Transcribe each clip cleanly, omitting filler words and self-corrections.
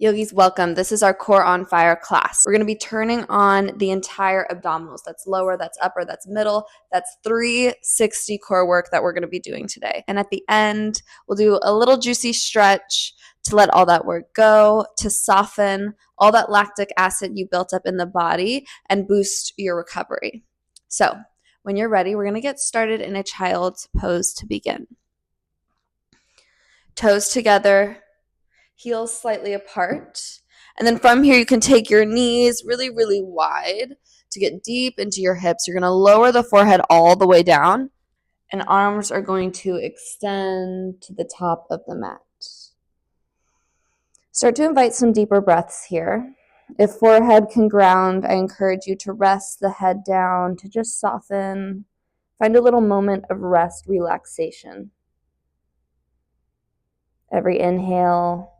Yogis, welcome. This is our Core on Fire class. We're going to be turning on the entire abdominals. That's lower, that's upper, that's middle. That's 360 core work that we're going to be doing today. And at the end, we'll do a little juicy stretch to let all that work go, to soften all that lactic acid you built up in the body and boost your recovery. So when you're ready, we're going to get started in a child's pose to begin. Toes together, heels slightly apart. And then from here, you can take your knees really, really wide to get deep into your hips. You're going to lower the forehead all the way down, and arms are going to extend to the top of the mat. Start to invite some deeper breaths here. If forehead can ground, I encourage you to rest the head down, to just soften. Find a little moment of rest, relaxation. Every inhale,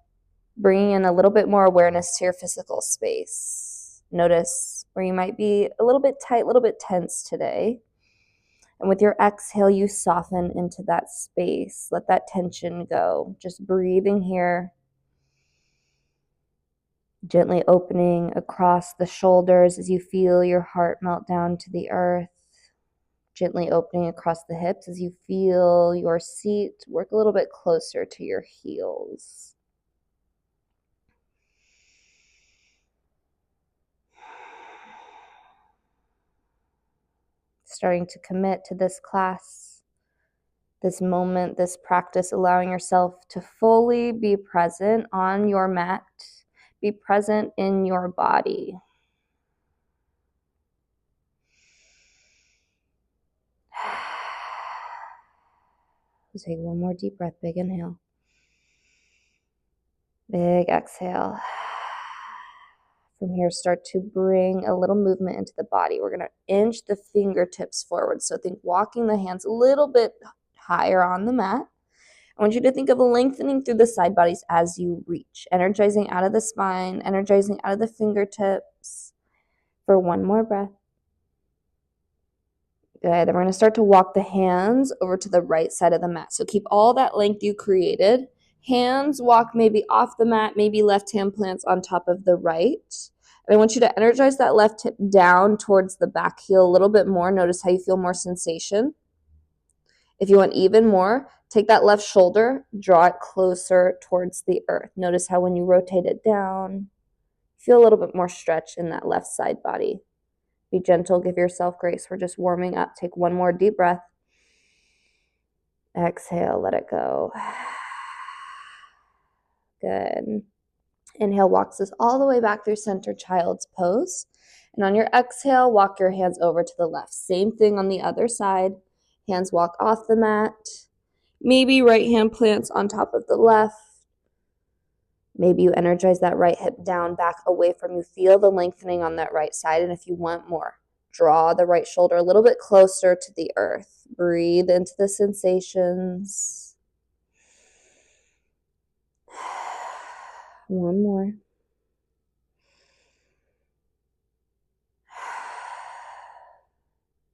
bringing in a little bit more awareness to your physical space. Notice where you might be a little bit tight, a little bit tense today. And with your exhale, you soften into that space. Let that tension go. Just breathing here. Gently opening across the shoulders as you feel your heart melt down to the earth. Gently opening across the hips as you feel your seat work a little bit closer to your heels. Starting to commit to this class, this moment, this practice, allowing yourself to fully be present on your mat, be present in your body. Take one more deep breath, big inhale. Big exhale. From here, start to bring a little movement into the body. We're going to inch the fingertips forward. So think walking the hands a little bit higher on the mat. I want you to think of lengthening through the side bodies as you reach, energizing out of the spine, energizing out of the fingertips. For one more breath. Good. Then we're going to start to walk the hands over to the right side of the mat. So keep all that length you created. Hands walk maybe off the mat, maybe left hand plants on top of the right. And I want you to energize that left hip down towards the back heel a little bit more. Notice how you feel more sensation. If you want even more, take that left shoulder, draw it closer towards the earth. Notice how when you rotate it down, feel a little bit more stretch in that left side body. Be gentle, give yourself grace. We're just warming up. Take one more deep breath. Exhale, let it go. Good. Inhale walks us all the way back through center child's pose. And on your exhale, walk your hands over to the left. Same thing on the other side. Hands walk off the mat. Maybe right hand plants on top of the left. Maybe you energize that right hip down, back away from you. Feel the lengthening on that right side. And if you want more, draw the right shoulder a little bit closer to the earth. Breathe into the sensations. One more.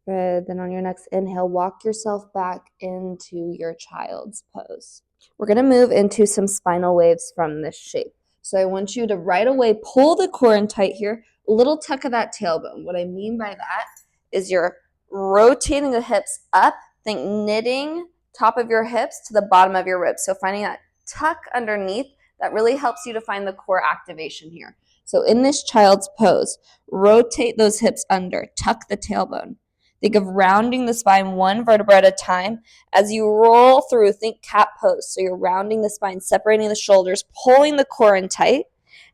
Good. Then on your next inhale, walk yourself back into your child's pose. We're going to move into some spinal waves from this shape. So I want you to right away pull the core in tight here, a little tuck of that tailbone. What I mean by that is you're rotating the hips up, think knitting top of your hips to the bottom of your ribs. So finding that tuck underneath, that really helps you to find the core activation here. So in this child's pose, rotate those hips under, tuck the tailbone. Think of rounding the spine one vertebra at a time. As you roll through, think cat pose. So you're rounding the spine, separating the shoulders, pulling the core in tight.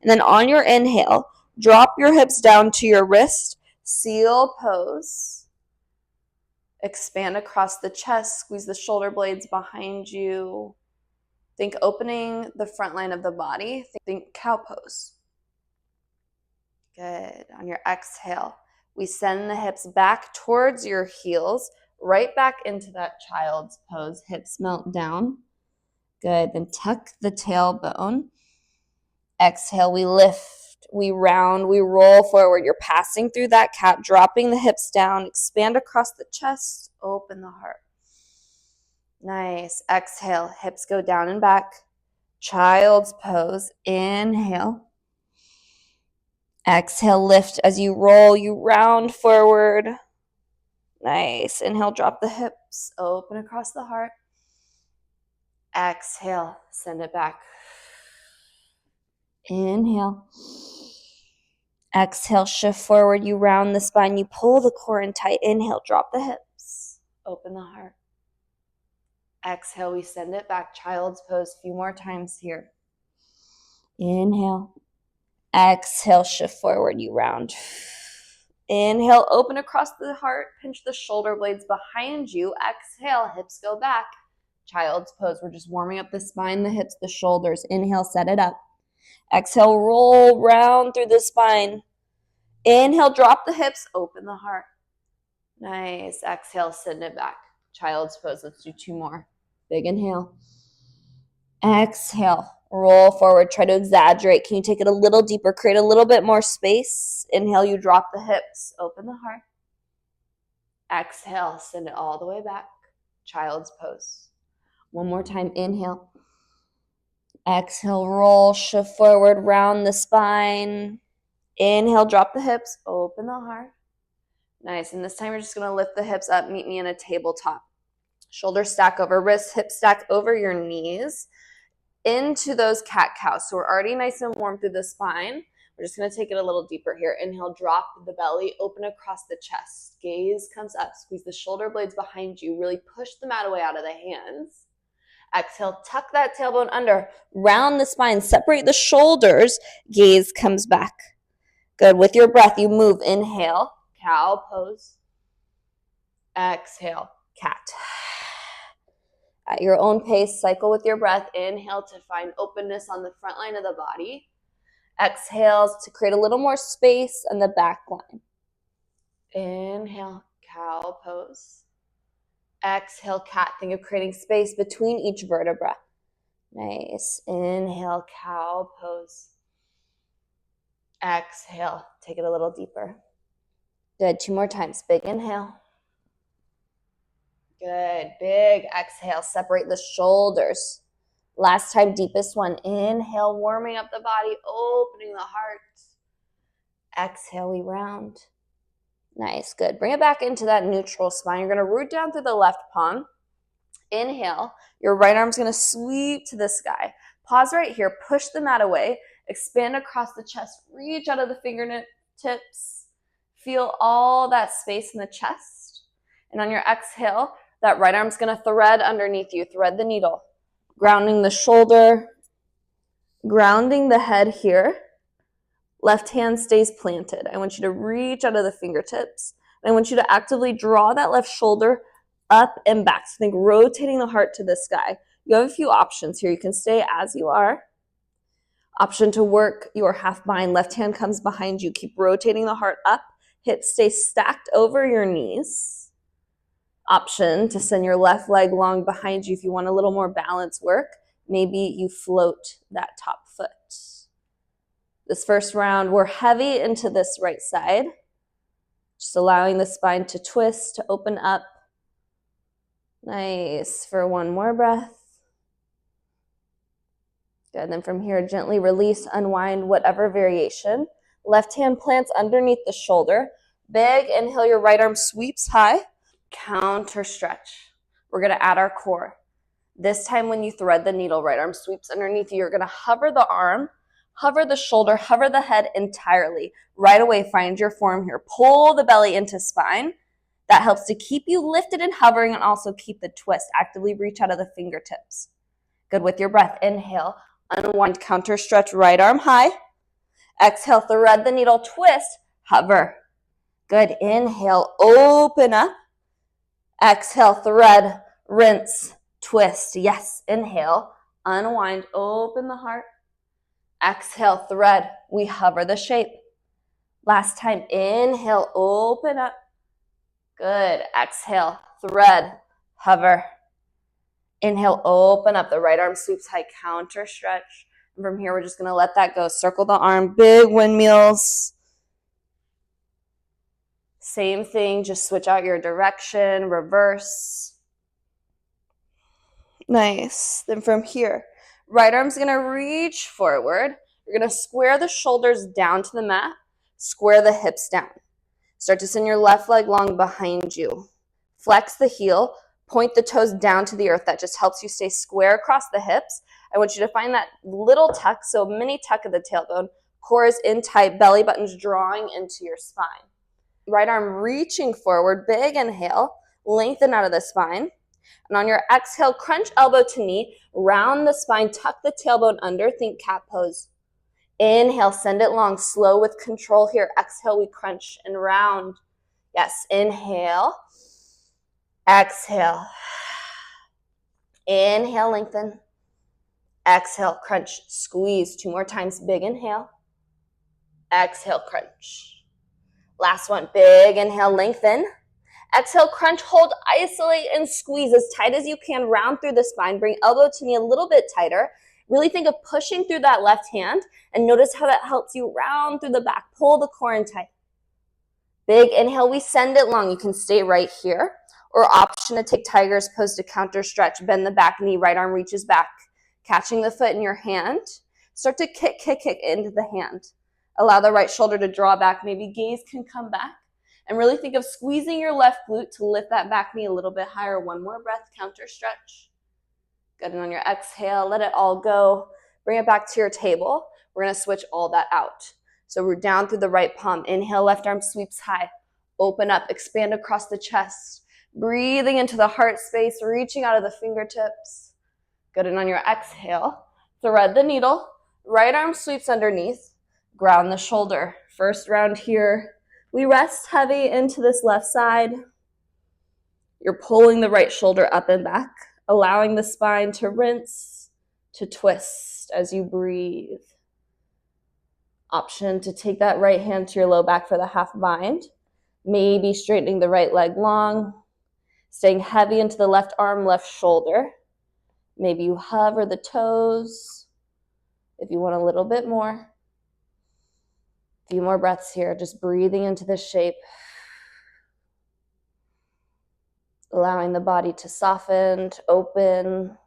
And then on your inhale, drop your hips down to your wrist, seal pose. Expand across the chest, squeeze the shoulder blades behind you. Think opening the front line of the body. Think cow pose. Good. On your exhale, we send the hips back towards your heels, right back into that child's pose. Hips melt down. Good. Then tuck the tailbone. Exhale, we lift, we round, we roll forward. You're passing through that cat, dropping the hips down, expand across the chest, open the heart. Nice. Exhale, hips go down and back. Child's pose. Inhale. Exhale, lift as you roll, you round forward. Nice. Inhale, drop the hips, open across the heart. Exhale, send it back. Inhale. Exhale, shift forward, you round the spine, you pull the core in tight. Inhale, drop the hips, open the heart. Exhale, we send it back, child's pose. A few more times here. Inhale. Exhale, shift forward, you round. Inhale, open across the heart, pinch the shoulder blades behind you. Exhale, hips go back. Child's pose. We're just warming up the spine, the hips, the shoulders. Inhale, set it up. Exhale, roll round through the spine. Inhale, drop the hips, open the heart. Nice. Exhale, send it back. Child's pose. Let's do 2 more. Big inhale. Exhale, roll forward. Try to exaggerate. Can you take it a little deeper? Create a little bit more space. Inhale, you drop the hips, open the heart. Exhale, send it all the way back. Child's pose. 1 more time. Inhale. Exhale, roll, shift forward, round the spine. Inhale, drop the hips, open the heart. Nice. And this time you're just going to lift the hips up. Meet me in a tabletop. Shoulders stack over wrists, hips stack over your knees into those cat-cows. So we're already nice and warm through the spine. We're just going to take it a little deeper here. Inhale, drop the belly, open across the chest. Gaze comes up. Squeeze the shoulder blades behind you. Really push the mat away out of the hands. Exhale, tuck that tailbone under. Round the spine. Separate the shoulders. Gaze comes back. Good. With your breath, you move. Inhale, cow pose. Exhale, cat. At your own pace, cycle with your breath. Inhale to find openness on the front line of the body. Exhales to create a little more space on the back line. Inhale, cow pose. Exhale, cat. Think of creating space between each vertebra. Nice. Inhale, cow pose. Exhale, take it a little deeper. Good. 2 more times. Big inhale. Good. Big exhale. Separate the shoulders. Last time, deepest one. Inhale, warming up the body, opening the heart. Exhale, we round. Nice. Good. Bring it back into that neutral spine. You're going to root down through the left palm. Inhale. Your right arm's going to sweep to the sky. Pause right here. Push the mat away. Expand across the chest. Reach out of the fingertips. Feel all that space in the chest. And on your exhale, that right arm's going to thread underneath you. Thread the needle. Grounding the shoulder. Grounding the head here. Left hand stays planted. I want you to reach out of the fingertips. And I want you to actively draw that left shoulder up and back. So think rotating the heart to the sky. You have a few options here. You can stay as you are. Option to work your half bind. Left hand comes behind you. Keep rotating the heart up. Hips stay stacked over your knees. Option to send your left leg long behind you if you want a little more balance work. Maybe you float that top foot. This first round, we're heavy into this right side. Just allowing the spine to twist, to open up. Nice. For 1 more breath. Good. And then from here, gently release, unwind, whatever variation. Left hand plants underneath the shoulder. Big inhale, your right arm sweeps high. Counter stretch. We're going to add our core. This time when you thread the needle, right arm sweeps underneath you. You're going to hover the arm, hover the shoulder, hover the head entirely. Right away, find your form here. Pull the belly into spine. That helps to keep you lifted and hovering and also keep the twist. Actively reach out of the fingertips. Good. With your breath, inhale, unwind, counter stretch, right arm high. Exhale, thread the needle, twist, hover. Good. Inhale, open up. Exhale, thread, rinse, twist. Yes. Inhale, unwind, open the heart. Exhale, thread. We hover the shape. Last time. Inhale, open up. Good. Exhale, thread, hover. Inhale, open up. The right arm sweeps high, counter stretch. And from here, we're just going to let that go. Circle the arm, big windmills. Same thing, just switch out your direction, reverse. Nice. Then from here, Right arm's gonna reach forward. You're gonna square the shoulders down to the mat, square the hips down. Start to send your left leg long behind you. Flex the heel, point the toes down to the earth. That just helps you stay square across the hips. I want you to find that little tuck, so mini tuck of the tailbone. Core is in tight, belly button's drawing into your spine. Right arm reaching forward, big inhale, lengthen out of the spine. And on your exhale, crunch elbow to knee, round the spine, tuck the tailbone under, think cat pose. Inhale, send it long, slow with control here. Exhale, we crunch and round. Yes, inhale. Exhale. Inhale, lengthen. Exhale, crunch, squeeze. 2 more times, big inhale. Exhale, crunch. Last one, big inhale, lengthen. Exhale, crunch, hold, isolate, and squeeze as tight as you can. Round through the spine. Bring elbow to knee a little bit tighter. Really think of pushing through that left hand and notice how that helps you round through the back. Pull the core in tight. Big inhale, we send it long. You can stay right here, or option to take tiger's pose to counter stretch. Bend the back knee, right arm reaches back. Catching the foot in your hand. Start to kick into the hand. Allow the right shoulder to draw back. Maybe gaze can come back. And really think of squeezing your left glute to lift that back knee a little bit higher. 1 more breath, counter stretch. Good, and on your exhale, let it all go. Bring it back to your table. We're gonna switch all that out. So we're down through the right palm. Inhale, left arm sweeps high. Open up, expand across the chest. Breathing into the heart space, reaching out of the fingertips. Good, and on your exhale, thread the needle. Right arm sweeps underneath. Ground the shoulder. First round here. We rest heavy into this left side. You're pulling the right shoulder up and back, allowing the spine to rinse, to twist as you breathe. Option to take that right hand to your low back for the half bind. Maybe straightening the right leg long, staying heavy into the left arm, left shoulder. Maybe you hover the toes if you want a little bit more. A few more breaths here, just breathing into this shape. Allowing the body to soften, to open,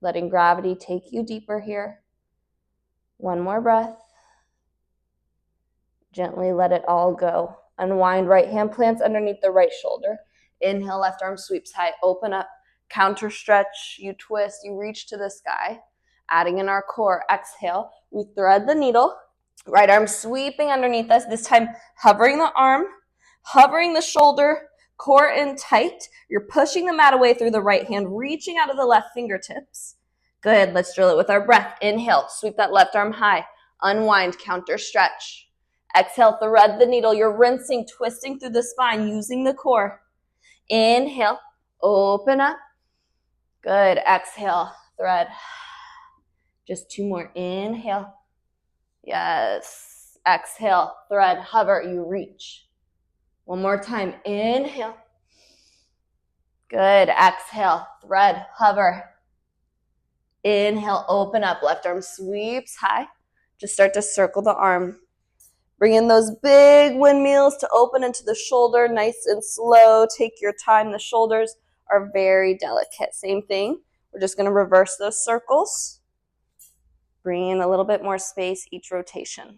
letting gravity take you deeper here. 1 more breath. Gently let it all go. Unwind, right hand plants underneath the right shoulder. Inhale, left arm sweeps high. Open up, counter stretch. You twist, you reach to the sky. Adding in our core. Exhale, we thread the needle. Right arm sweeping underneath us. This time hovering the arm, hovering the shoulder, core in tight. You're pushing the mat away through the right hand, reaching out of the left fingertips. Good, let's drill it with our breath. Inhale, sweep that left arm high. Unwind, counter stretch. Exhale, thread the needle. You're rinsing, twisting through the spine, using the core. Inhale, open up. Good, exhale, thread. Just 2 more, inhale. Yes, exhale, thread, hover, you reach. 1 more time, inhale. Good, exhale, thread, hover. Inhale, open up, left arm sweeps high. Just start to circle the arm. Bring in those big windmills to open into the shoulder, nice and slow. Take your time, the shoulders are very delicate. Same thing, we're just gonna reverse those circles. Bring in a little bit more space each rotation.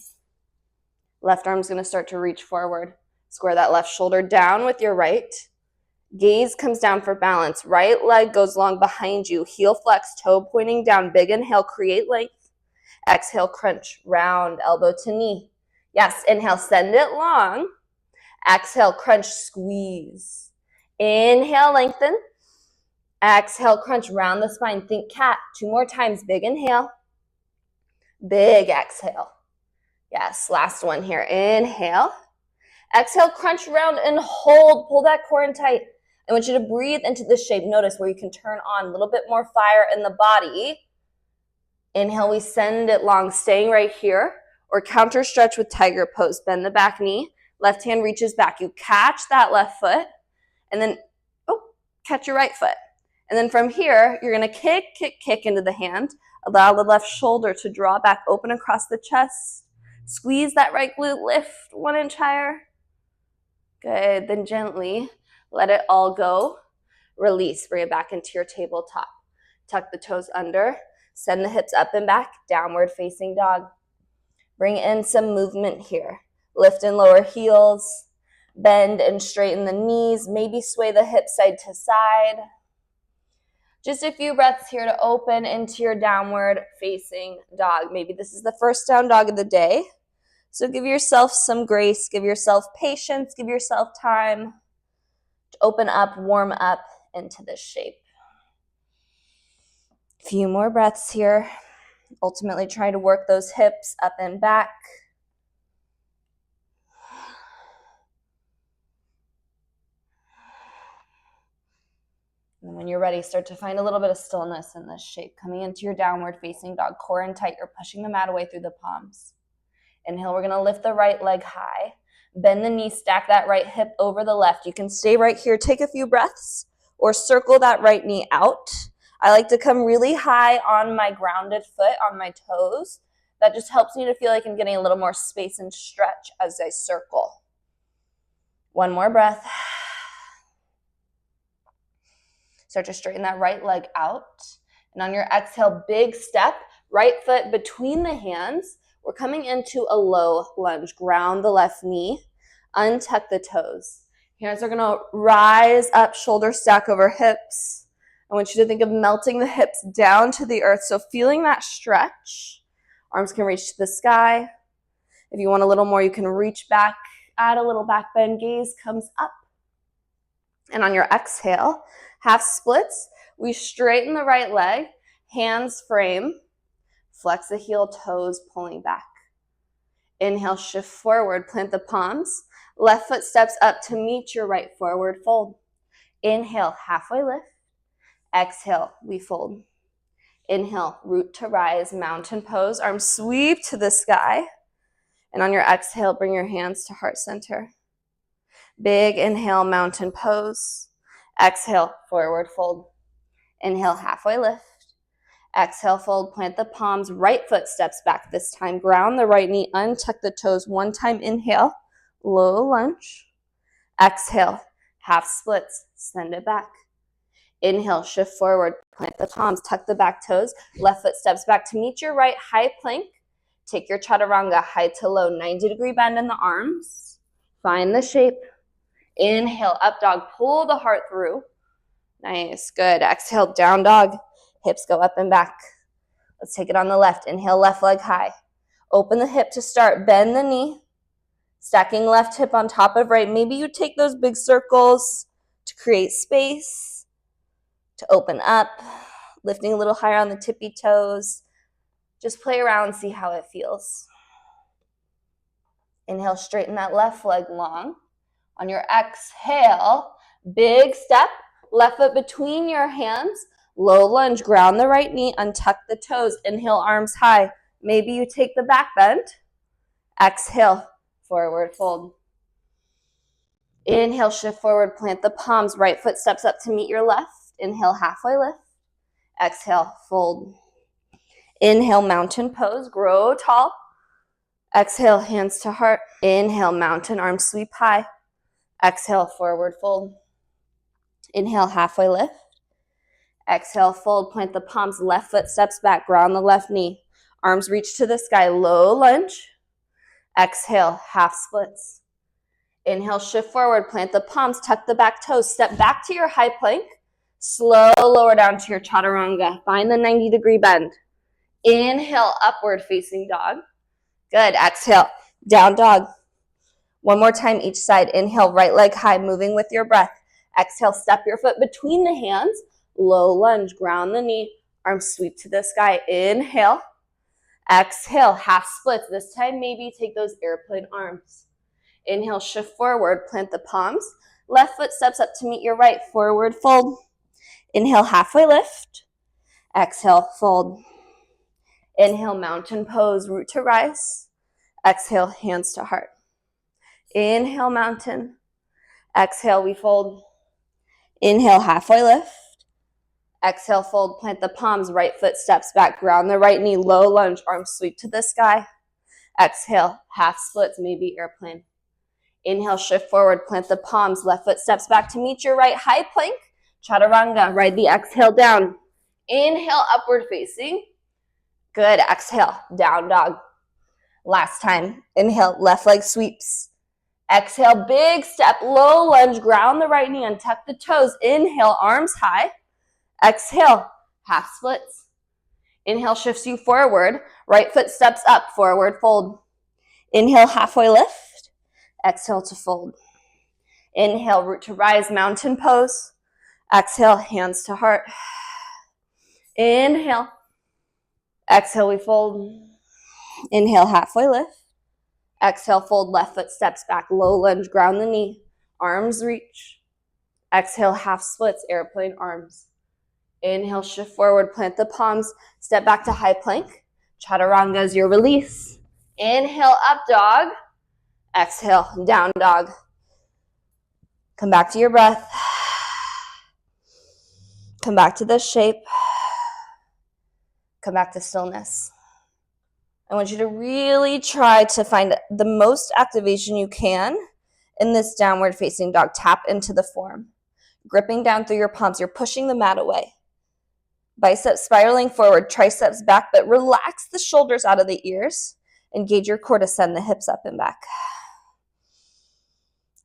Left arm's gonna start to reach forward. Square that left shoulder down with your right. Gaze comes down for balance. Right leg goes long behind you. Heel flex, toe pointing down. Big inhale, create length. Exhale, crunch, round, elbow to knee. Yes, inhale, send it long. Exhale, crunch, squeeze. Inhale, lengthen. Exhale, crunch, round the spine. Think cat. 2 more times, big inhale. Big exhale. Yes, last one here. Inhale. Exhale, crunch, round, and hold. Pull that core in tight. I want you to breathe into this shape. Notice where you can turn on a little bit more fire in the body. Inhale, we send it long, staying right here. Or counter stretch with tiger pose. Bend the back knee. Left hand reaches back. You catch that left foot. And then, catch your right foot. And then from here, you're going to kick into the hand. Allow the left shoulder to draw back, open across the chest. Squeeze that right glute, lift 1 inch higher. Good, then gently let it all go. Release, bring it back into your tabletop. Tuck the toes under. Send the hips up and back, downward facing dog. Bring in some movement here. Lift and lower heels, bend and straighten the knees, maybe sway the hips side to side. Just a few breaths here to open into your downward facing dog. Maybe this is the first down dog of the day. So give yourself some grace, give yourself patience, give yourself time to open up, warm up into this shape. A few more breaths here. Ultimately try to work those hips up and back. And when you're ready, start to find a little bit of stillness in this shape. Coming into your downward facing dog, core and tight. You're pushing the mat away through the palms. Inhale, we're going to lift the right leg high. Bend the knee, stack that right hip over the left. You can stay right here, take a few breaths, or circle that right knee out. I like to come really high on my grounded foot, on my toes. That just helps me to feel like I'm getting a little more space and stretch as I circle. One more breath. Start to straighten that right leg out. And on your exhale, big step, right foot between the hands. We're coming into a low lunge. Ground the left knee, untuck the toes. Hands are gonna rise up, shoulder stack over hips. I want you to think of melting the hips down to the earth. So feeling that stretch. Arms can reach to the sky. If you want a little more, you can reach back, add a little back bend, gaze comes up. And on your exhale, half splits, we straighten the right leg, hands frame, flex the heel, toes pulling back. Inhale, shift forward, plant the palms. Left foot steps up to meet your right forward fold. Inhale, halfway lift. Exhale, we fold. Inhale, root to rise, mountain pose. Arms sweep to the sky. And on your exhale, bring your hands to heart center. Big inhale, mountain pose. Exhale, forward fold. Inhale, halfway lift. Exhale, fold, plant the palms, right foot steps back this time. Ground the right knee, untuck the toes. One time inhale, low lunge. Exhale, half splits, send it back. Inhale, shift forward, plant the palms, tuck the back toes. Left foot steps back to meet your right, high plank. Take your chaturanga, high to low, 90-degree bend in the arms. Find the shape. Inhale, up dog, pull the heart through. Nice, good. Exhale, down dog. Hips go up and back. Let's take it on the left. Inhale, left leg high. Open the hip to start. Bend the knee. Stacking left hip on top of right. Maybe you take those big circles to create space, to open up. Lifting a little higher on the tippy toes. Just play around, see how it feels. Inhale, straighten that left leg long. On your exhale, big step. Left foot between your hands. Low lunge, ground the right knee, untuck the toes. Inhale, arms high. Maybe you take the back bend. Exhale, forward fold. Inhale, shift forward, plant the palms. Right foot steps up to meet your left. Inhale, halfway lift. Exhale, fold. Inhale, mountain pose, grow tall. Exhale, hands to heart. Inhale, mountain, arms sweep high. Exhale, forward fold. Inhale, halfway lift. Exhale, fold, plant the palms, left foot steps back, ground the left knee. Arms reach to the sky, low lunge. Exhale, half splits. Inhale, shift forward, plant the palms, tuck the back toes, step back to your high plank. Slow lower down to your chaturanga. Find the 90-degree bend. Inhale, upward facing dog. Good, exhale, down dog. One more time each side. Inhale, right leg high, moving with your breath. Exhale, step your foot between the hands. Low lunge, ground the knee, arms sweep to the sky. Inhale, exhale, half splits. This time, maybe take those airplane arms. Inhale, shift forward, plant the palms. Left foot steps up to meet your right, forward fold. Inhale, halfway lift. Exhale, fold. Inhale, mountain pose, root to rise. Exhale, hands to heart. Inhale, mountain. Exhale, we fold. Inhale, halfway lift. Exhale, fold, plant the palms, right foot steps back, ground the right knee, low lunge, arms sweep to the sky. Exhale, half splits, maybe airplane. Inhale, shift forward, plant the palms, left foot steps back to meet your right, high plank, chaturanga, ride the exhale down. Inhale, upward facing. Good. Exhale, down dog. Last time. Inhale, left leg sweeps. Exhale, big step, low lunge, ground the right knee, untuck the toes. Inhale, arms high. Exhale, half splits. Inhale, shifts you forward. Right foot steps up, forward fold. Inhale, halfway lift. Exhale to fold. Inhale, root to rise, mountain pose. Exhale, hands to heart. Inhale. Exhale, we fold. Inhale, halfway lift. Exhale, fold, left foot steps back, low lunge, ground the knee, arms reach. Exhale, half splits, airplane arms. Inhale, shift forward, plant the palms, step back to high plank. Chaturanga is your release. Inhale, up dog. Exhale, down dog. Come back to your breath. Come back to this shape. Come back to stillness. I want you to really try to find the most activation you can in this downward facing dog. Tap into the form. Gripping down through your palms. You're pushing the mat away. Biceps spiraling forward, triceps back, but relax the shoulders out of the ears. Engage your core to send the hips up and back.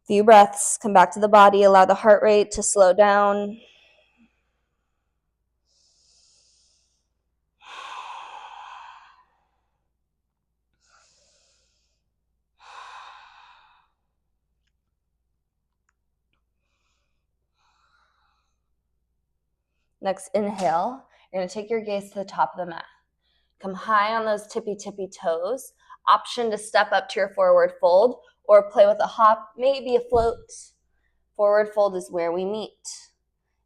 Few breaths. Come back to the body. Allow the heart rate to slow down. Next, inhale. You're going to take your gaze to the top of the mat. Come high on those tippy toes. Option to step up to your forward fold or play with a hop, maybe a float. Forward fold is where we meet.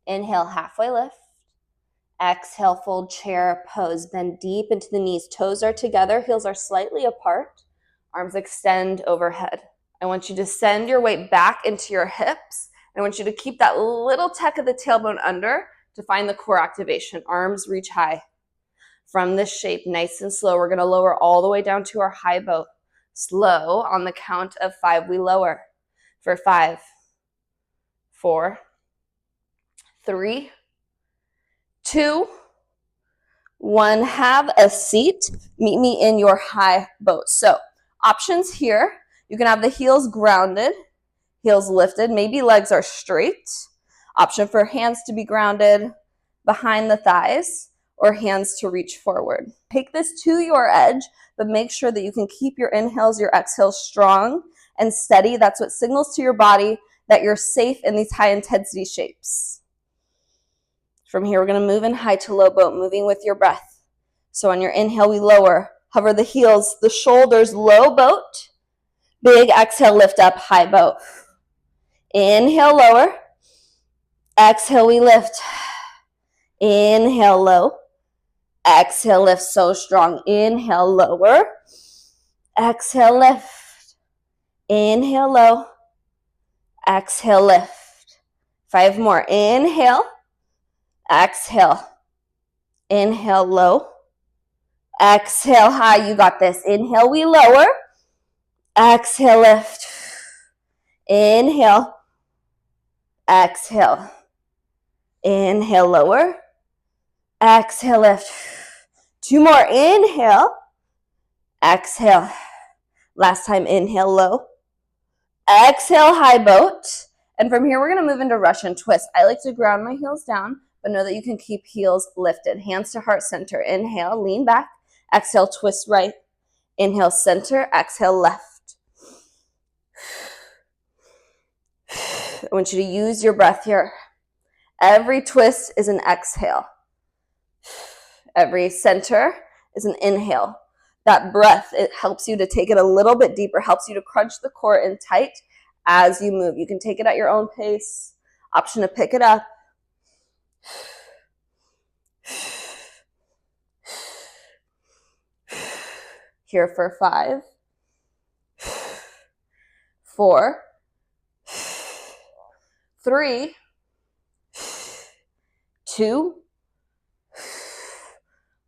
Inhale, halfway lift. Exhale, fold chair pose. Bend deep into the knees. Toes are together. Heels are slightly apart. Arms extend overhead. I want you to send your weight back into your hips. I want you to keep that little tuck of the tailbone under to find the core activation. Arms reach high. From this shape, nice and slow, we're going to lower all the way down to our high boat. Slow, on the count of 5, we lower. For 5, 4, 3, 2, 1. Have a seat. Meet me in your high boat. So, options here. You can have the heels grounded, heels lifted. Maybe legs are straight. Option for hands to be grounded behind the thighs or hands to reach forward. Take this to your edge, but make sure that you can keep your inhales, your exhales strong and steady. That's what signals to your body that you're safe in these high intensity shapes. From here, we're going to move in high to low boat, moving with your breath. So on your inhale, we lower, hover the heels, the shoulders, low boat. Big exhale, lift up, high boat. Inhale, lower. Exhale, we lift. Inhale, low. Exhale, lift so strong. Inhale, lower. Exhale, lift. Inhale, low. Exhale, lift. 5 more. Inhale. Exhale. Inhale, low. Exhale, high. You got this. Inhale, we lower. Exhale, lift. Inhale. Exhale. Inhale, lower. Exhale, lift. 2 more. Inhale. Exhale. Last time, inhale, low. Exhale, high boat. And from here, we're going to move into Russian twist. I like to ground my heels down, but know that you can keep heels lifted. Hands to heart center. Inhale, lean back. Exhale, twist right. Inhale, center. Exhale, left. I want you to use your breath here. Every twist is an exhale. Every center is an inhale. That breath, it helps you to take it a little bit deeper, helps you to crunch the core in tight as you move. You can take it at your own pace. Option to pick it up. Here for 5, 4, 3, 2,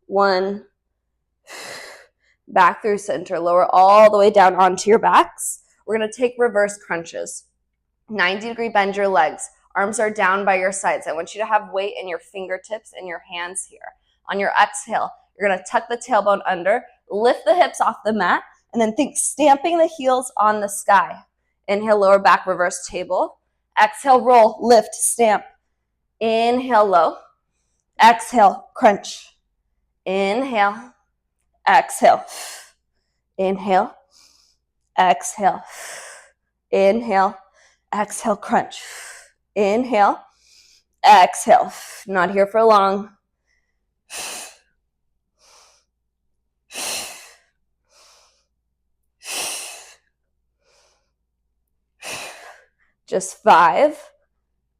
1. Back through center. Lower all the way down onto your backs. We're going to take reverse crunches. 90-degree bend your legs. Arms are down by your sides. I want you to have weight in your fingertips and your hands here. On your exhale, You're going to tuck the tailbone under, lift the hips off the mat, and then think stamping the heels on the sky. Inhale, lower back, reverse table. Exhale, roll, lift, stamp. Inhale, low. Exhale, crunch. Inhale, exhale. Inhale, exhale. Inhale, exhale, crunch. Inhale, exhale. Not here for long. Just 5,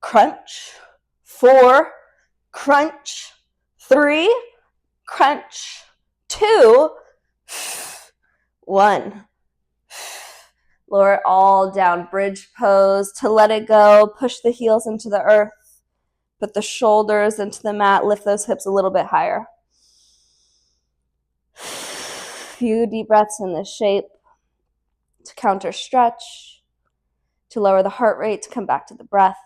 crunch, 4, crunch, 3, crunch, 2, 1. Lower it all down. Bridge pose to let it go. Push the heels into the earth. Put the shoulders into the mat. Lift those hips a little bit higher. Few deep breaths in this shape to counter stretch, to lower the heart rate, to come back to the breath.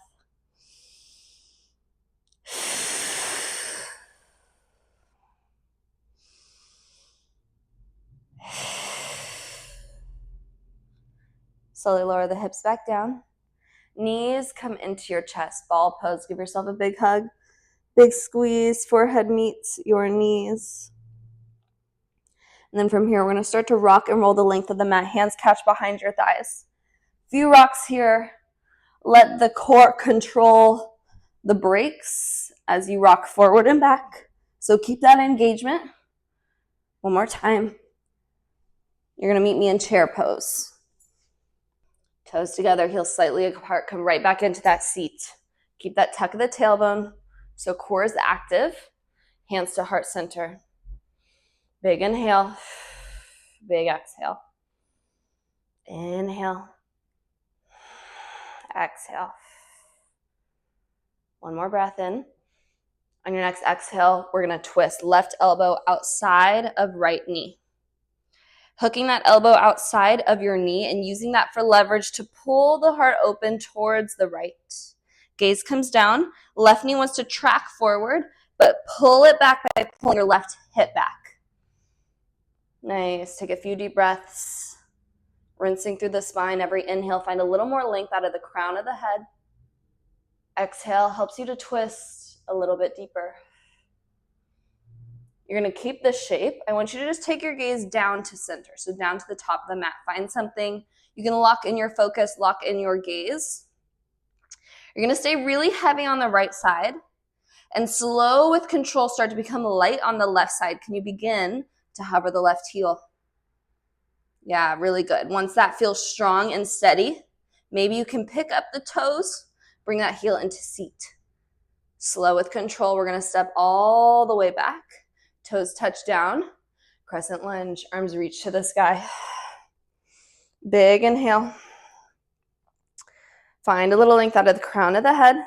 Slowly lower the hips back down. Knees come into your chest. Ball pose. Give yourself a big hug. Big squeeze. Forehead meets your knees. And then from here, we're going to start to rock and roll the length of the mat. Hands catch behind your thighs. Few rocks here. Let the core control the brakes as you rock forward and back. So keep that engagement. One more time. You're going to meet me in chair pose. Toes together, heels slightly apart. Come right back into that seat. Keep that tuck of the tailbone so core is active. Hands to heart center. Big inhale. Big exhale. Inhale. Exhale. One more breath in. On your next exhale, we're going to twist left elbow outside of right knee. Hooking that elbow outside of your knee and using that for leverage to pull the heart open towards the right. Gaze comes down. Left knee wants to track forward, but pull it back by pulling your left hip back. Nice. Take a few deep breaths. Rinsing through the spine. Every inhale, find a little more length out of the crown of the head. Exhale helps you to twist a little bit deeper. You're going to keep this shape. I want you to just take your gaze down to center, so down to the top of the mat. Find something. You can lock in your focus, lock in your gaze. You're going to stay really heavy on the right side and slow with control start to become light on the left side. Can you begin to hover the left heel? Yeah, really good. Once that feels strong and steady, maybe you can pick up the toes, bring that heel into seat. Slow with control. We're going to step all the way back. Toes touch down. Crescent lunge. Arms reach to the sky. Big inhale. Find a little length out of the crown of the head.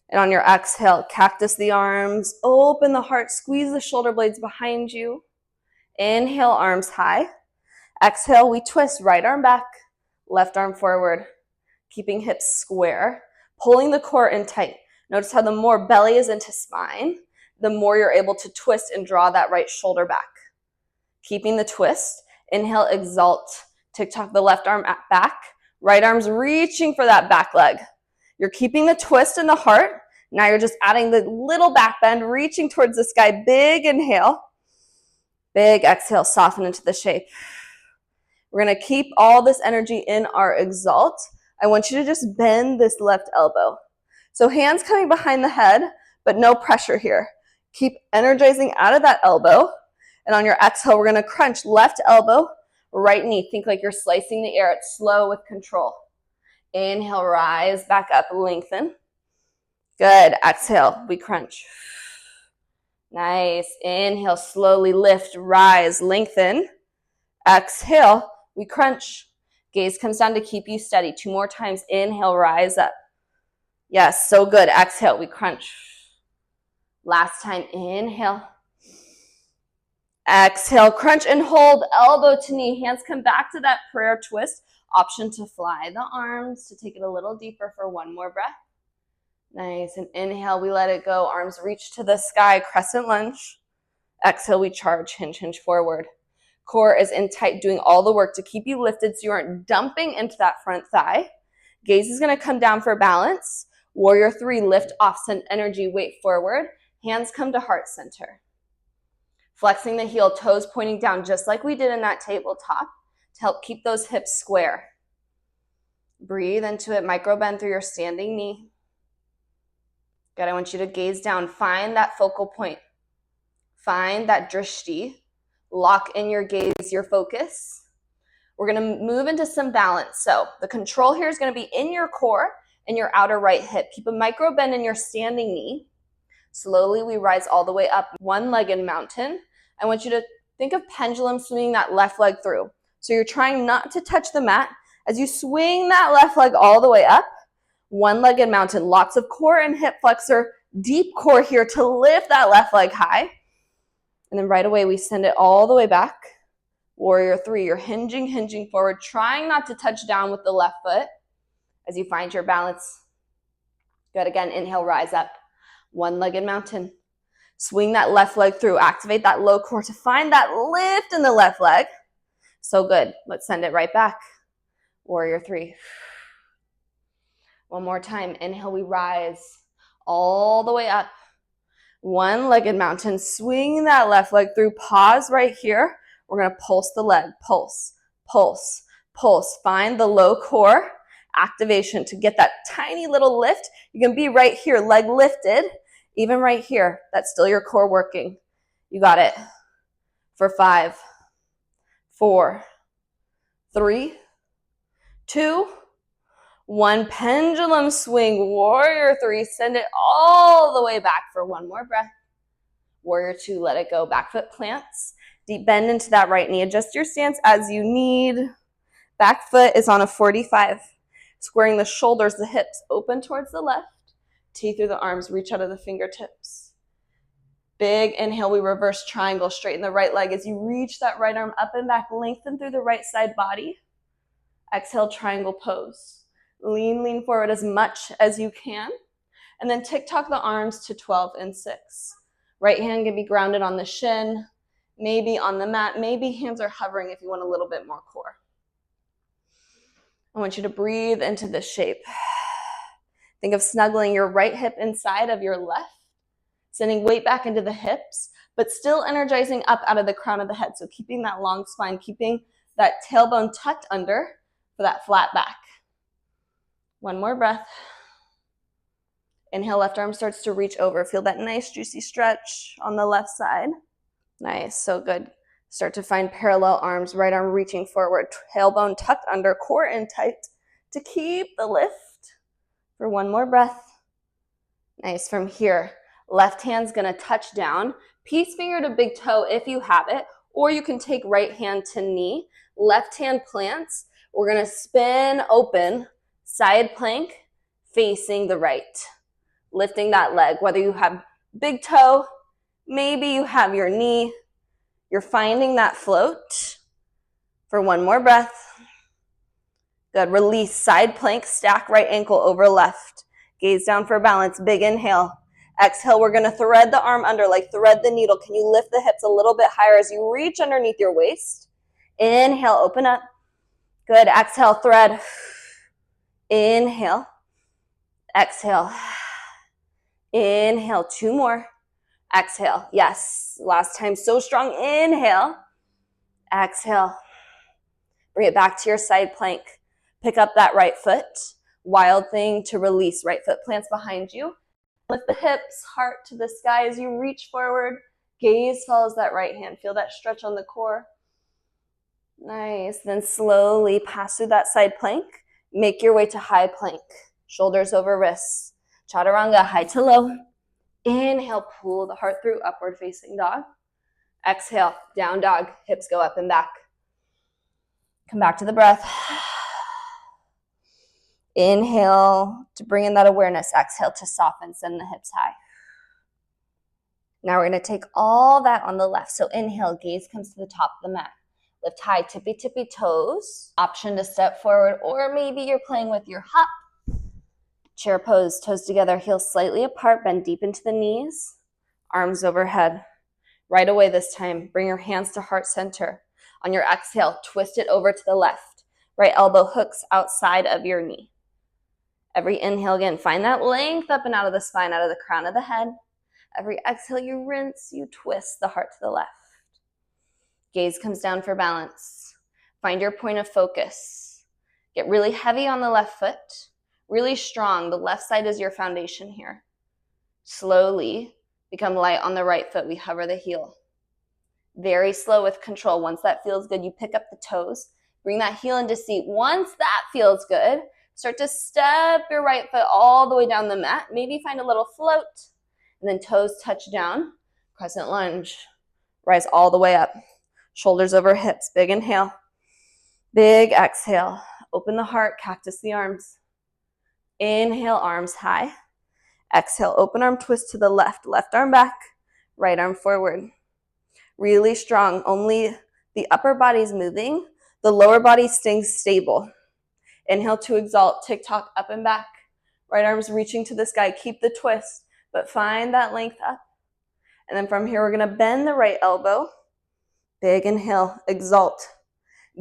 And on your exhale, cactus the arms. Open the heart. Squeeze the shoulder blades behind you. Inhale, arms high. Exhale, we twist. Right arm back. Left arm forward. Keeping hips square. Pulling the core in tight. Notice how the more belly is into spine, the more you're able to twist and draw that right shoulder back. Keeping the twist. Inhale, exalt. Tick-tock the left arm back. Right arm's reaching for that back leg. You're keeping the twist in the heart. Now you're just adding the little back bend, reaching towards the sky. Big inhale. Big exhale, soften into the shape. We're going to keep all this energy in our exalt. I want you to just bend this left elbow. So hands coming behind the head, but no pressure here. Keep energizing out of that elbow. And on your exhale, we're going to crunch left elbow, right knee. Think like you're slicing the air. It's slow with control. Inhale, rise, back up, lengthen. Good. Exhale, we crunch. Nice. Inhale, slowly lift, rise, lengthen. Exhale, we crunch. Gaze comes down to keep you steady. 2 more times. Inhale, rise up. Yes, so good. Exhale, we crunch. Last time, inhale. Exhale, crunch and hold, elbow to knee. Hands come back to that prayer twist. Option to fly the arms, to take it a little deeper for 1 more breath. Nice, and inhale, we let it go. Arms reach to the sky, crescent lunge. Exhale, we charge, hinge, hinge forward. Core is in tight, doing all the work to keep you lifted so you aren't dumping into that front thigh. Gaze is going to come down for balance. Warrior 3, lift off, send energy, weight forward. Hands come to heart center. Flexing the heel, toes pointing down, just like we did in that tabletop, to help keep those hips square. Breathe into it, micro bend through your standing knee. Good, I want you to gaze down, find that focal point. Find that drishti. Lock in your gaze, your focus. We're going to move into some balance. So the control here is going to be in your core and your outer right hip. Keep a micro bend in your standing knee. Slowly we rise all the way up, one-legged mountain. I want you to think of pendulum swinging that left leg through. So you're trying not to touch the mat. As you swing that left leg all the way up, one-legged mountain. Lots of core and hip flexor, deep core here to lift that left leg high. And then right away we send it all the way back. Warrior 3, you're hinging forward, trying not to touch down with the left foot as you find your balance. Good, again, inhale, rise up. One-legged mountain. Swing that left leg through. Activate that low core to find that lift in the left leg. So good. Let's send it right back. Warrior 3. One more time. Inhale, we rise all the way up. One-legged mountain. Swing that left leg through. Pause right here. We're going to pulse the leg. Pulse, pulse, pulse. Find the low core activation to get that tiny little lift. You can be right here, leg lifted. Even right here, that's still your core working. You got it. For 5, 4, 3, 2, 1. Pendulum swing. Warrior 3. Send it all the way back for one more breath. Warrior 2. Let it go. Back foot plants. Deep bend into that right knee. Adjust your stance as you need. Back foot is on a 45. Squaring the shoulders, the hips open towards the left. T through the arms, reach out of the fingertips. Big inhale, we reverse triangle, straighten the right leg as you reach that right arm up and back, lengthen through the right side body. Exhale, triangle pose. Lean forward as much as you can. And then tick-tock the arms to 12 and 6. Right hand can be grounded on the shin, maybe on the mat, maybe hands are hovering if you want a little bit more core. I want you to breathe into this shape. Think of snuggling your right hip inside of your left, sending weight back into the hips, but still energizing up out of the crown of the head. So keeping that long spine, keeping that tailbone tucked under for that flat back. One more breath. Inhale, left arm starts to reach over. Feel that nice juicy stretch on the left side. Nice, so good. Start to find parallel arms, right arm reaching forward, tailbone tucked under, core in tight to keep the lift. For one more breath. Nice. From here, left hand's going to touch down. Peace finger to big toe if you have it, or you can take right hand to knee. Left hand plants. We're going to spin open, side plank, facing the right. Lifting that leg, whether you have big toe, maybe you have your knee. You're finding that float. For one more breath. Good. Release, side plank, stack right ankle over left. Gaze down for balance. Big inhale. Exhale, we're going to thread the arm under, like thread the needle. Can you lift the hips a little bit higher as you reach underneath your waist? Inhale, open up. Good. Exhale, thread. Inhale. Exhale. Inhale. 2 more. Exhale. Yes. Last time. So strong. Inhale. Exhale. Bring it back to your side plank. Pick up that right foot. Wild thing to release. Right foot plants behind you. Lift the hips, heart to the sky as you reach forward. Gaze follows that right hand. Feel that stretch on the core. Nice. Then slowly pass through that side plank. Make your way to high plank. Shoulders over wrists. Chaturanga, high to low. Inhale, pull the heart through, upward facing dog. Exhale, down dog. Hips go up and back. Come back to the breath. Inhale to bring in that awareness. Exhale to soften, send the hips high. Now we're going to take all that on the left. So inhale, gaze comes to the top of the mat. Lift high, tippy toes. Option to step forward, or maybe you're playing with your hop. Chair pose, toes together, heels slightly apart, bend deep into the knees. Arms overhead. Right away this time, bring your hands to heart center. On your exhale, twist it over to the left. Right elbow hooks outside of your knee. Every inhale again, find that length up and out of the spine, out of the crown of the head. Every exhale, you rinse, you twist the heart to the left. Gaze comes down for balance. Find your point of focus. Get really heavy on the left foot, really strong. The left side is your foundation here. Slowly become light on the right foot. We hover the heel. Very slow with control. Once that feels good, you pick up the toes. Bring that heel into seat. Once that feels good, start to step your right foot all the way down the mat. Maybe find a little float. And then toes touch down. Crescent lunge. Rise all the way up. Shoulders over hips. Big inhale. Big exhale. Open the heart. Cactus the arms. Inhale, arms high. Exhale, open arm twist to the left. Left arm back. Right arm forward. Really strong. Only the upper body's moving. The lower body staying stable. Inhale to exalt. Tick-tock up and back. Right arm's reaching to the sky. Keep the twist, but find that length up. And then from here, we're going to bend the right elbow. Big inhale, exalt.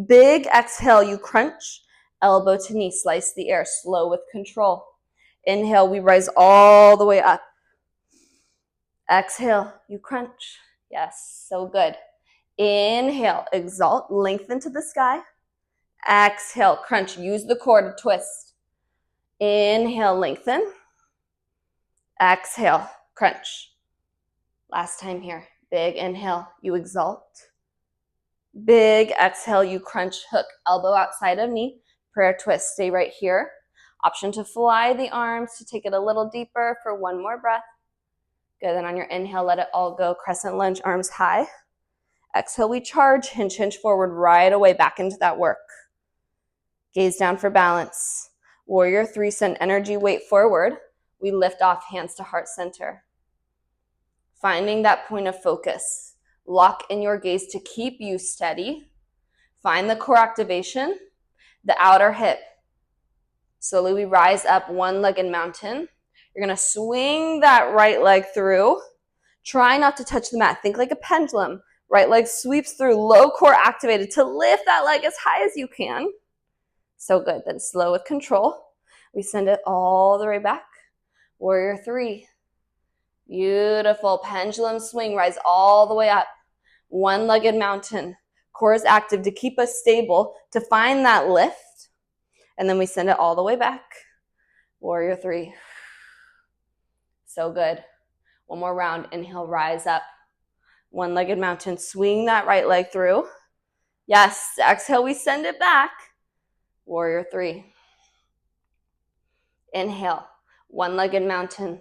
Big exhale, you crunch. Elbow to knee, slice the air, slow with control. Inhale, we rise all the way up. Exhale, you crunch. Yes, so good. Inhale, exalt, lengthen to the sky. Exhale, crunch, use the core to twist. Inhale, lengthen. Exhale, crunch. Last time here. Big inhale, you exalt. Big exhale, you crunch, hook, elbow outside of knee. Prayer twist, stay right here. Option to fly the arms, to take it a little deeper for one more breath. Good, then on your inhale, let it all go. Crescent lunge, arms high. Exhale, we charge, hinge forward right away, back into that work. Gaze down for balance. Warrior three, send energy, weight forward. We lift off, hands to heart center. Finding that point of focus. Lock in your gaze to keep you steady. Find the core activation, the outer hip. Slowly we rise up, one-legged mountain. You're going to swing that right leg through. Try not to touch the mat. Think like a pendulum. Right leg sweeps through, low core activated to lift that leg as high as you can. So good. Then slow with control. We send it all the way back. Warrior three. Beautiful. Pendulum swing. Rise all the way up. One-legged mountain. Core is active to keep us stable, to find that lift. And then we send it all the way back. Warrior three. So good. One more round. Inhale, rise up. One-legged mountain. Swing that right leg through. Yes. Exhale, we send it back. Warrior three. Inhale. One-legged mountain.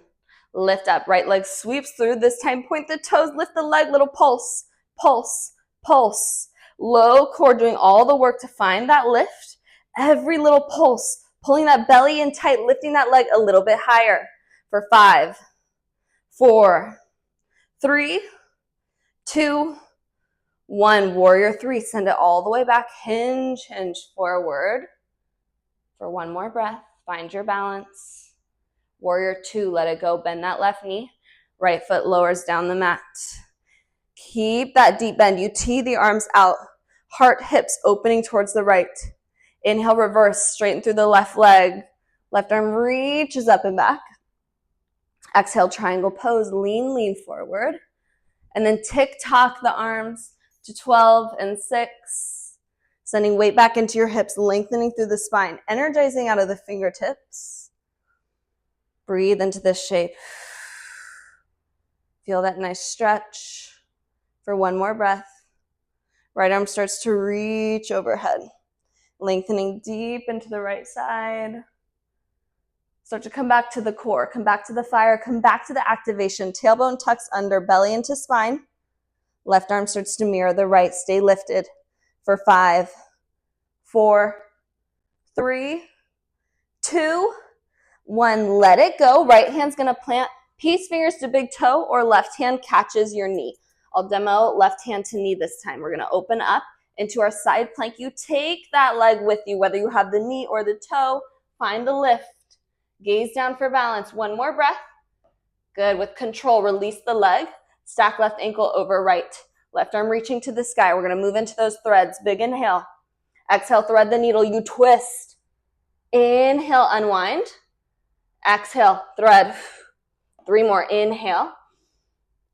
Lift up. Right leg sweeps through. This time, point the toes. Lift the leg. Little pulse. Pulse. Pulse. Low core, doing all the work to find that lift. Every little pulse. Pulling that belly in tight. Lifting that leg a little bit higher. For 5, 4, 3, 2, 1. Warrior three. Send it all the way back. Hinge forward. For one more breath. Find your balance. Warrior two. Let it go. Bend that left knee. Right foot lowers down the mat. Keep that deep bend. You tee the arms out. Heart, hips opening towards the right. Inhale, reverse. Straighten through the left leg. Left arm reaches up and back. Exhale, triangle pose. Lean forward. And then tick-tock the arms to 12 and 6. Sending weight back into your hips, lengthening through the spine. Energizing out of the fingertips. Breathe into this shape. Feel that nice stretch. For one more breath. Right arm starts to reach overhead. Lengthening deep into the right side. Start to come back to the core. Come back to the fire. Come back to the activation. Tailbone tucks under, belly into spine. Left arm starts to mirror the right. Stay lifted. For 5, 4, 3, 2, 1. Let it go. Right hand's going to plant. Peace fingers to big toe, or left hand catches your knee. I'll demo left hand to knee this time. We're going to open up into our side plank. You take that leg with you, whether you have the knee or the toe. Find the lift. Gaze down for balance. One more breath. Good. With control, release the leg. Stack left ankle over right. Left arm reaching to the sky. We're going to move into those threads. Big inhale. Exhale, thread the needle. You twist. Inhale, unwind. Exhale, thread. 3 more. Inhale.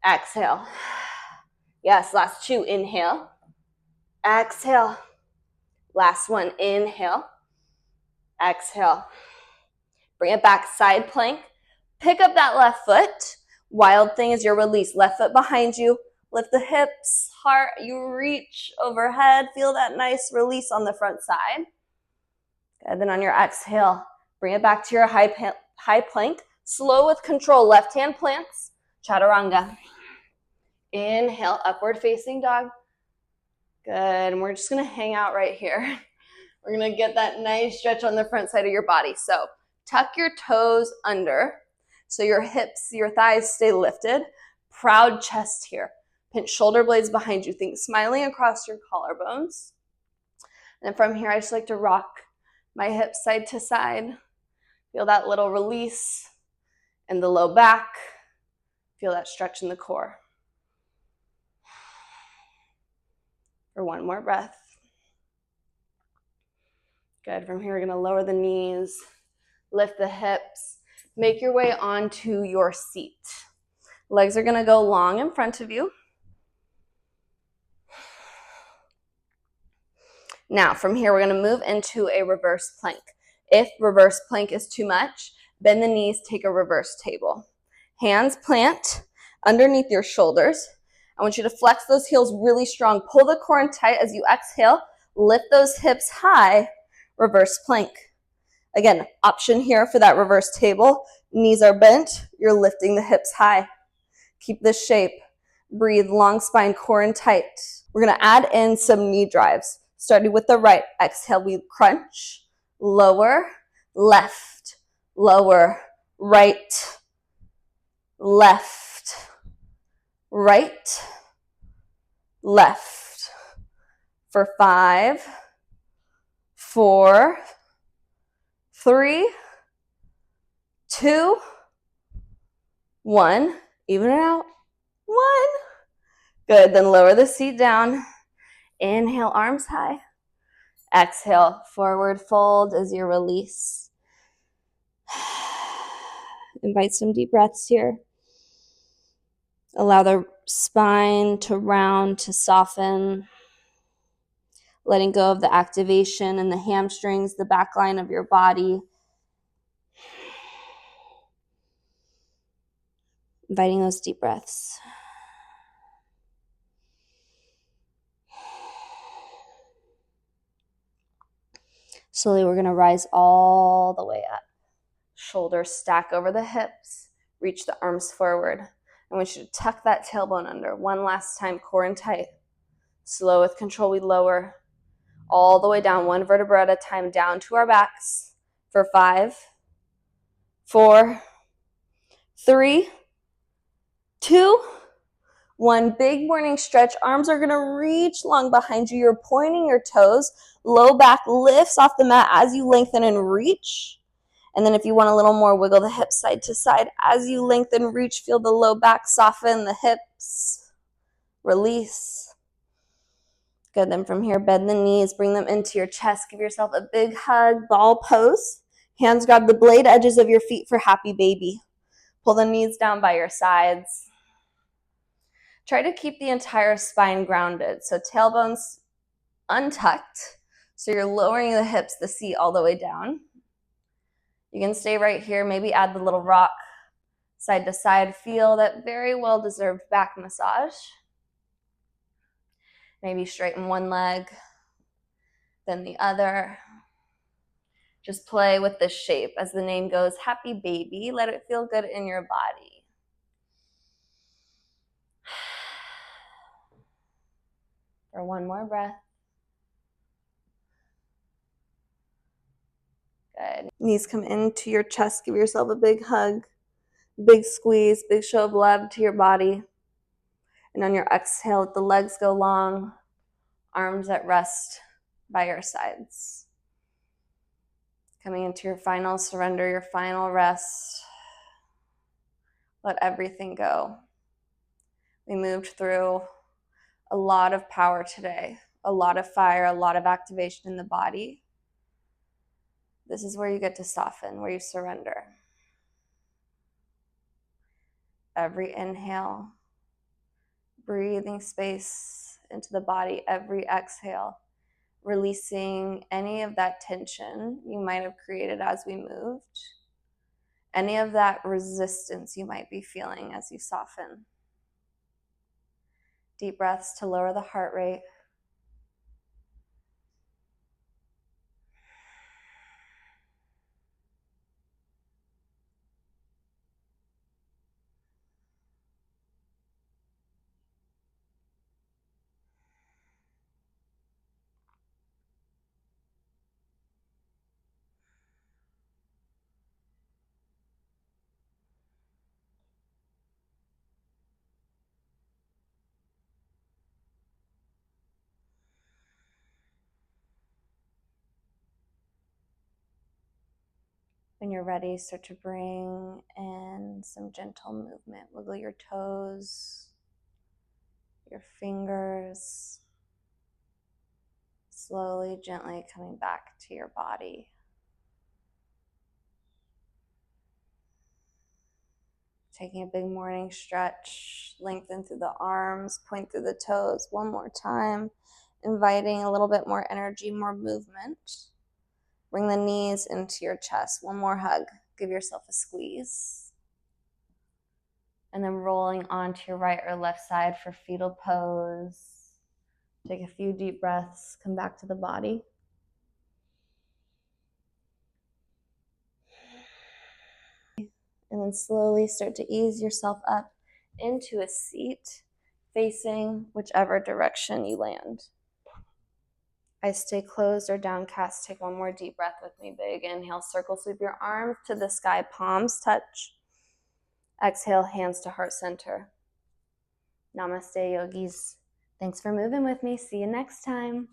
Exhale. Yes, last 2. Inhale. Exhale. Last 1. Inhale. Exhale. Bring it back, side plank. Pick up that left foot. Wild thing is your release. Left foot behind you. Lift the hips, heart. You reach overhead. Feel that nice release on the front side. And then on your exhale, bring it back to your high plank. Slow with control. Left hand plants. Chaturanga. Inhale, upward facing dog. Good. And we're just going to hang out right here. We're going to get that nice stretch on the front side of your body. So tuck your toes under so your hips, your thighs stay lifted. Proud chest here. Pinch shoulder blades behind you. Think smiling across your collarbones. And from here, I just like to rock my hips side to side. Feel that little release in the low back. Feel that stretch in the core. For 1 more breath. Good. From here, we're going to lower the knees, lift the hips, make your way onto your seat. Legs are going to go long in front of you. Now, from here, we're going to move into a reverse plank. If reverse plank is too much, bend the knees, take a reverse table. Hands plant underneath your shoulders. I want you to flex those heels really strong. Pull the core in tight as you exhale. Lift those hips high. Reverse plank. Again, option here for that reverse table. Knees are bent. You're lifting the hips high. Keep this shape. Breathe, long spine, core in tight. We're going to add in some knee drives. Starting with the right. Exhale, we crunch. Lower, left, lower, right, left, right, left. For 5, 4, 3, 2, 1. Even it out. 1. Good. Then lower the seat down. Inhale, arms high. Exhale, forward fold as you release. Invite some deep breaths here. Allow the spine to round, to soften. Letting go of the activation in the hamstrings, the back line of your body. Inviting those deep breaths. Slowly, we're going to rise all the way up. Shoulders stack over the hips. Reach the arms forward. I want you to tuck that tailbone under. One last time, core in tight. Slow with control, we lower all the way down, 1 vertebra at a time, down to our backs. For 5, 4, 3, 2, 1. Big morning stretch. Arms are going to reach long behind you. You're pointing your toes. Low back lifts off the mat as you lengthen and reach. And then if you want a little more, wiggle the hips side to side. As you lengthen, reach, feel the low back soften, the hips. Release. Good. Then from here, bend the knees, bring them into your chest. Give yourself a big hug, ball pose. Hands grab the blade edges of your feet for happy baby. Pull the knees down by your sides. Try to keep the entire spine grounded. So tailbone's untucked. So you're lowering the hips, the seat all the way down. You can stay right here. Maybe add the little rock side to side. Feel that very well-deserved back massage. Maybe straighten one leg, then the other. Just play with this shape. As the name goes, happy baby. Let it feel good in your body. For 1 more breath. Good. Knees come into your chest. Give yourself a big hug, big squeeze, big show of love to your body. And on your exhale, let the legs go long, arms at rest by your sides. Coming into your final surrender, your final rest. Let everything go. We moved through a lot of power today, a lot of fire, a lot of activation in the body. This is where you get to soften, where you surrender. Every inhale, breathing space into the body. Every exhale, releasing any of that tension you might have created as we moved, any of that resistance you might be feeling as you soften. Deep breaths to lower the heart rate. When you're ready, start to bring in some gentle movement. Wiggle your toes, your fingers, slowly, gently coming back to your body. Taking a big morning stretch, lengthen through the arms, point through the toes one more time, inviting a little bit more energy, more movement. Bring the knees into your chest. One more hug. Give yourself a squeeze. And then rolling onto your right or left side for fetal pose. Take a few deep breaths. Come back to the body. And then slowly start to ease yourself up into a seat facing whichever direction you land. Eyes stay closed or downcast. Take one more deep breath with me. Big inhale, circle sweep your arms to the sky, palms touch. Exhale, hands to heart center. Namaste, yogis. Thanks for moving with me. See you next time.